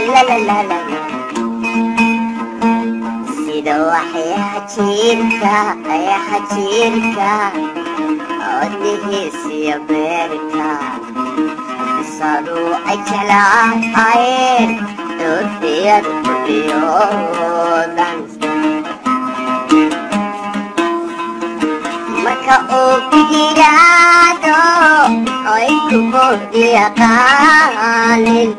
لا لا لا لا سيدا وحي حجيركا يا حجيركا عدني سيا بيركا صاروا أجلا عين تفير بيوضا maka ukirado ay kubudia kalin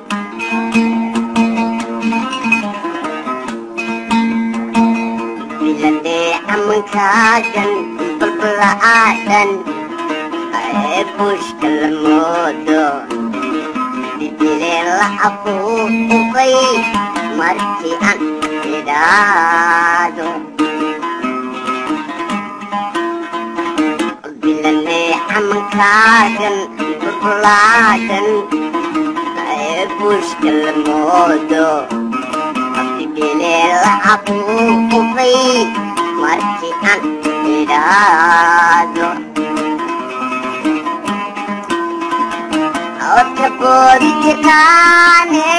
bilande amkagan berbelaadan ay push kalamodo dibilela aku ukay markian tidado amkagan berbeladan ay push kalamodo dibilela aku ukay markian tidado otra podikane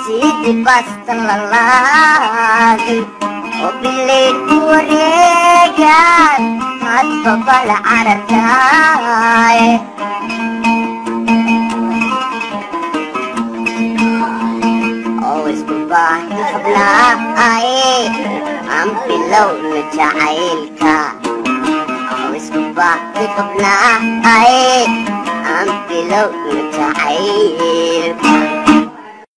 sidi pastalalagi o bile kuregan hat babala aratai always goodbye kabla ay am pilaw na jailka always goodbye kabla ay I'm below the tide.